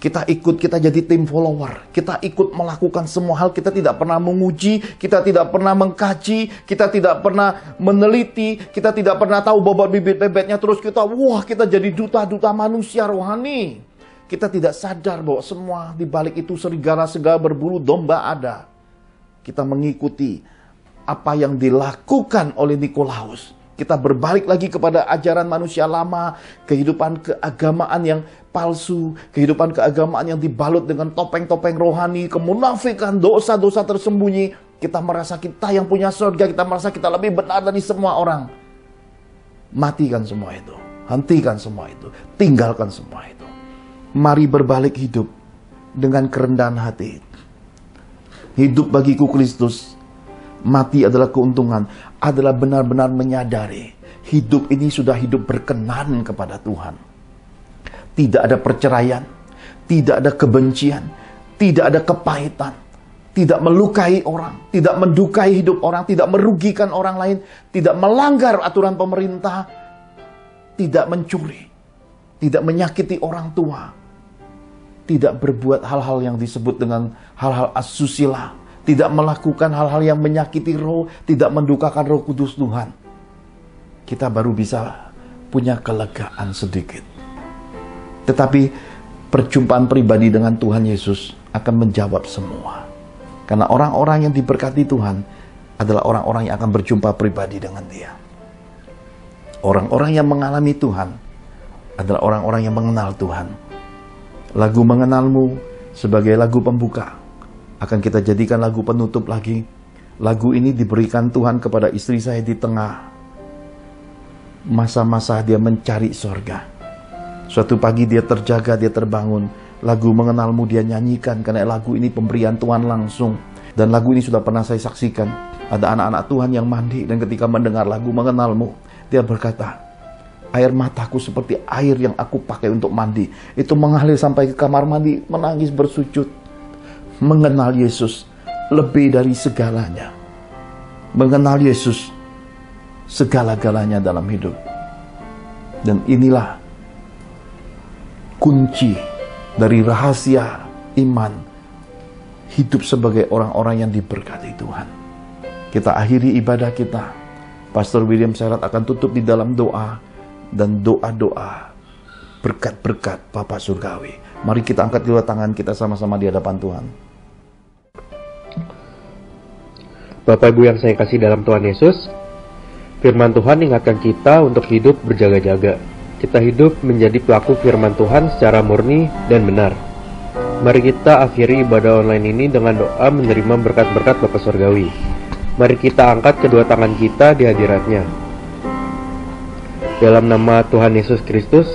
Kita ikut, kita jadi tim follower. Kita ikut melakukan semua hal. Kita tidak pernah menguji. Kita tidak pernah mengkaji. Kita tidak pernah meneliti. Kita tidak pernah tahu bobot bibit-bebetnya. Terus kita jadi duta-duta manusia rohani. Kita tidak sadar bahwa semua di balik itu serigala-serigala berbulu domba ada. Kita mengikuti apa yang dilakukan oleh Nikolaus. Kita berbalik lagi kepada ajaran manusia lama, kehidupan keagamaan yang palsu, kehidupan keagamaan yang dibalut dengan topeng-topeng rohani, kemunafikan, dosa-dosa tersembunyi. Kita merasa kita yang punya surga, kita merasa kita lebih benar dari semua orang. Matikan semua itu, hentikan semua itu, tinggalkan semua itu. Mari berbalik hidup dengan kerendahan hati. Hidup bagiku Kristus, mati adalah keuntungan, adalah benar-benar menyadari hidup ini sudah hidup berkenan kepada Tuhan. Tidak ada perceraian, tidak ada kebencian, tidak ada kepahitan, tidak melukai orang, tidak mendukai hidup orang, tidak merugikan orang lain, tidak melanggar aturan pemerintah, tidak mencuri, tidak menyakiti orang tua, tidak berbuat hal-hal yang disebut dengan hal-hal asusila, tidak melakukan hal-hal yang menyakiti roh, tidak mendukakan Roh Kudus Tuhan. Kita baru bisa punya kelegaan sedikit. Tetapi perjumpaan pribadi dengan Tuhan Yesus akan menjawab semua. Karena orang-orang yang diberkati Tuhan adalah orang-orang yang akan berjumpa pribadi dengan Dia. Orang-orang yang mengalami Tuhan adalah orang-orang yang mengenal Tuhan. Lagu Mengenalmu sebagai lagu pembuka akan kita jadikan lagu penutup lagi. Lagu ini diberikan Tuhan kepada istri saya di tengah masa-masa dia mencari sorga. Suatu pagi dia terjaga, dia terbangun. Lagu Mengenalmu dia nyanyikan karena lagu ini pemberian Tuhan langsung. Dan lagu ini sudah pernah saya saksikan. Ada anak-anak Tuhan yang mandi dan ketika mendengar lagu Mengenalmu, dia berkata, air mataku seperti air yang aku pakai untuk mandi. Itu mengalir sampai ke kamar mandi, menangis bersujud. Mengenal Yesus lebih dari segalanya. Mengenal Yesus segala-galanya dalam hidup. Dan inilah kunci dari rahasia iman hidup sebagai orang-orang yang diberkati Tuhan. Kita akhiri ibadah kita. Pastor William Serat akan tutup di dalam doa dan doa-doa berkat-berkat Bapa Surgawi. Mari kita angkat kedua tangan kita sama-sama di hadapan Tuhan. Bapak Ibu yang saya kasih dalam Tuhan Yesus, firman Tuhan ingatkan kita untuk hidup berjaga-jaga. Kita hidup menjadi pelaku firman Tuhan secara murni dan benar. Mari kita akhiri ibadah online ini dengan doa menerima berkat-berkat Bapa Surgawi. Mari kita angkat kedua tangan kita di hadirat-Nya. Dalam nama Tuhan Yesus Kristus,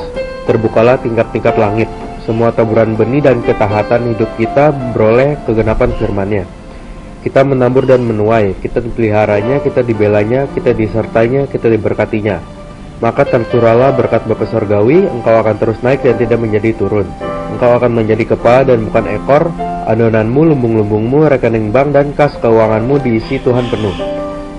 terbukalah tingkap-tingkap langit. Semua taburan benih dan ketahatan hidup kita beroleh kegenapan firman-Nya. Kita menabur dan menuai, kita dipeliharanya, kita dibelanya, kita disertainya, kita diberkatinya. Maka tercurahlah berkat Bapa Surgawi, engkau akan terus naik dan tidak menjadi turun. Engkau akan menjadi kepala dan bukan ekor, adonanmu, lumbung-lumbungmu, rekening bank dan kas keuanganmu diisi Tuhan penuh.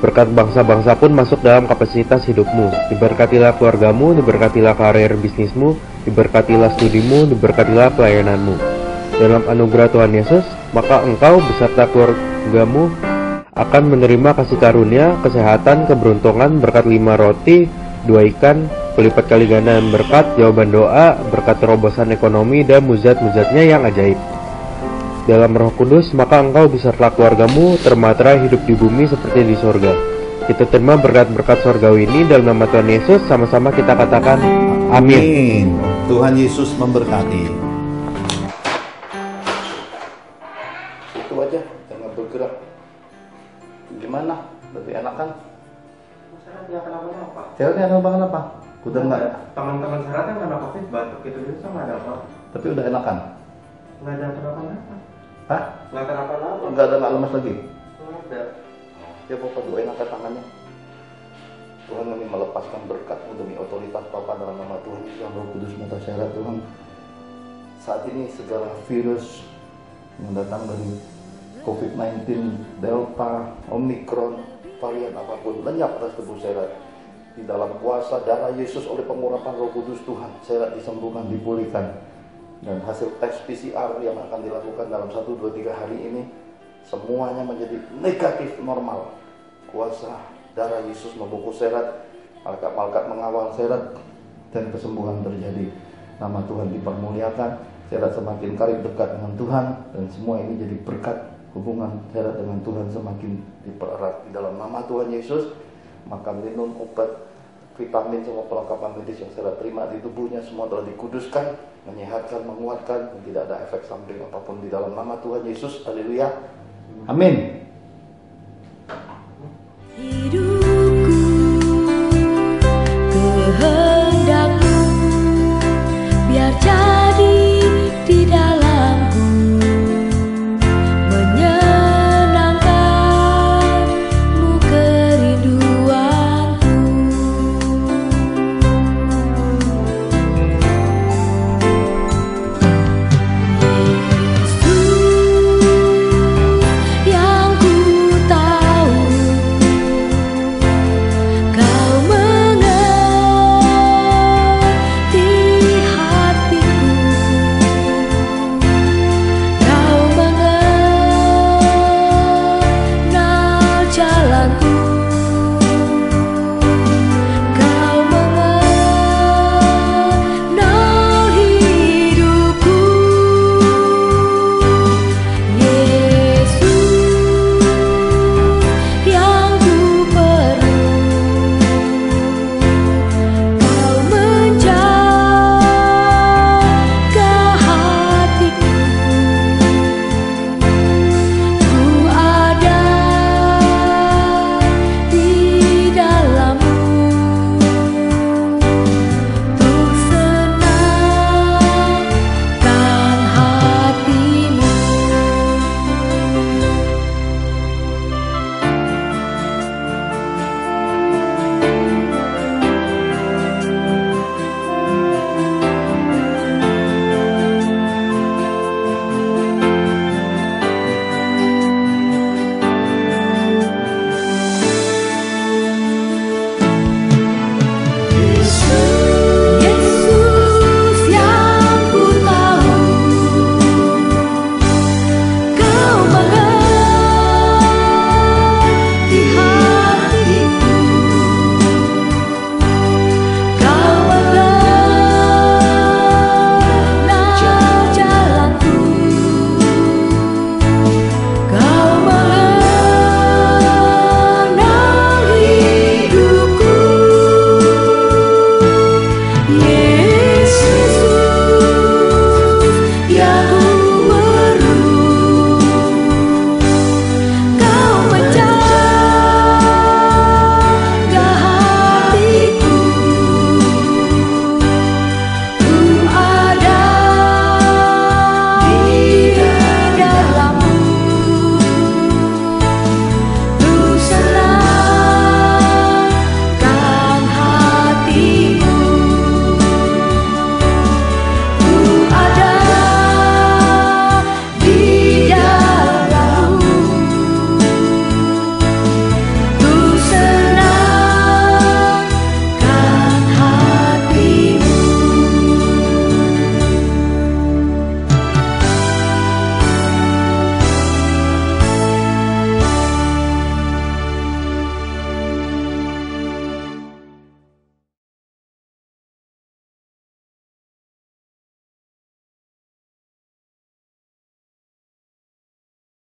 Berkat bangsa-bangsa pun masuk dalam kapasitas hidupmu. Diberkatilah keluargamu, diberkatilah karir bisnismu, diberkatilah studimu, diberkatilah pelayananmu. Dalam anugerah Tuhan Yesus, maka engkau beserta keluargamu akan menerima kasih karunia, kesehatan, keberuntungan, berkat 5 roti, 2 ikan, berlipat kali ganda berkat, jawaban doa, berkat terobosan ekonomi, dan mujizat-mujizatnya yang ajaib. Dalam Roh Kudus, maka engkau beserta keluargamu termaterai hidup di bumi seperti di surga. Kita terima berkat-berkat surgawi ini dalam nama Tuhan Yesus, sama-sama kita katakan amin. Tuhan Yesus memberkati. Itu aja, jangan bergerak. Gimana? Lebih enak kan? Saya nggak kenapa-napa. Seratnya apa? Udah enggak? Teman-teman seratnya nggak ada COVID, batuk gitu nggak ada apa. Tapi udah enakan? Nggak ada kenapa-napa. Hah? Nggak kenapa-napa. Enggak ada, nggak lemas lagi? Nggak ada. Ya Bapak doain angkat tangannya. Tuhan kami melepaskan berkat demi otoritas Bapa dalam nama Tuhan Yesus yang Roh Kudus Mutasyarat Tuhan. Saat ini segala virus yang datang dari COVID-19, Delta, Omicron, varian apapun lenyap atas tubuh Serat. Di dalam kuasa darah Yesus oleh pengurapan Roh Kudus Tuhan, Serat disembuhkan, dipulihkan. Dan hasil tes PCR yang akan dilakukan dalam 1, 2, 3 hari ini semuanya menjadi negatif normal. Kuasa darah Yesus membungkus Serat, malaikat-malaikat mengawal Serat, dan kesembuhan terjadi. Nama Tuhan dipermuliakan, Serat semakin karib dekat dengan Tuhan, dan semua ini jadi berkat. Hubungan Serat dengan Tuhan semakin dipererat di dalam nama Tuhan Yesus. makan minum obat, vitamin, semua perlengkapan medis yang saya terima di tubuhnya semua telah dikuduskan, menyehatkan, menguatkan, dan tidak ada efek samping apapun di dalam nama Tuhan Yesus. Haleluya. Amin.